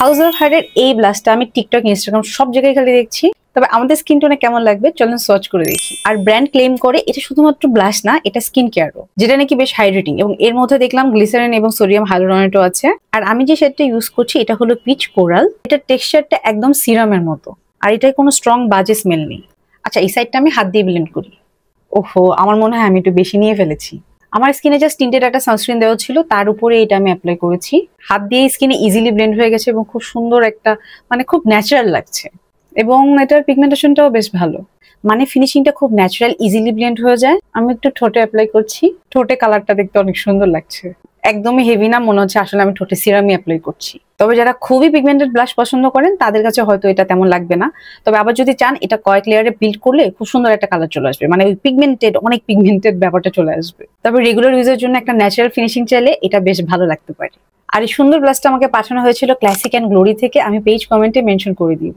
House of হার্ডের এই ব্লাশটা আমি TikTok, Instagram সব জায়গায় খালি দেখছি। তবে আমাদের স্কিন টোনে কেমন লাগবে চলুন সার্চ করে দেখি। আর ব্র্যান্ড ক্লেম করে এটা শুধুমাত্র ব্লাশ না, এটা স্কিন কেয়ারও, যেটা নাকি বেশ হাইড্রেটিং, এবং এর মধ্যে দেখলাম গ্লিসারিন এবং সোডিয়াম হাইলুরোনেটও আছে। আর আমি যে শেডটা ইউজ করছি এটা হলো পিচ কোরাল। এটার টেক্সচারটা একদম সিরামের মতো, আর এটায় কোনো স্ট্রং বাজে স্মেল নেই। আচ্ছা, এই সাইডটা আমি হাত দিয়ে ব্লেন্ড করি। ওহো, আমার মনে হয় আমি একটু বেশি নিয়ে ফেলেছি। আমার স্কিনে জাস্ট টিন্টেড একটা সানস্ক্রিন দেওয়া ছিল, তার উপরে এটা আমি অ্যাপ্লাই করেছি। হাত দিয়ে স্কিনে ইজিলি ব্লেন্ড হয়ে গেছে এবং খুব সুন্দর একটা, মানে খুব ন্যাচারাল লাগছে। এবং এটার পিগমেন্টেশনটাও বেশ ভালো, মানে ফিনিশিংটা খুব ন্যাচারাল, ইজিলি ব্লেন্ড হয়ে যায়। আমি একটু ঠোঁটে অ্যাপ্লাই করছি, ঠোঁটে কালারটা দেখতে অনেক সুন্দর লাগছে। একদমই হেভি না, মনে হচ্ছে আসলে আমি ঠোঁটে সিরামই অ্যাপ্লাই করছি। তবে যারা খুবই পিগমেন্টেড ব্লাশ পছন্দ করেন তাদের কাছে হয়তো এটা তেমন লাগবে না। তবে আবার যদি চান, এটা কয়েক লেয়ারে বিল্ড করলে খুব সুন্দর একটা কালার চলে আসবে, মানে ওই পিগমেন্টেড, অনেক পিগমেন্টেড ব্যাপারটা চলে আসবে। তবে রেগুলার ইউজের জন্য একটা ন্যাচারাল ফিনিশিং চাইলে এটা বেশ ভালো লাগতে পারে। আর এই সুন্দর ব্লাশটা আমাকে পাঠানো হয়েছিল ক্লাসিক অ্যান্ড গ্লোরি থেকে, আমি পেজ কমেন্টে মেনশন করে দিব।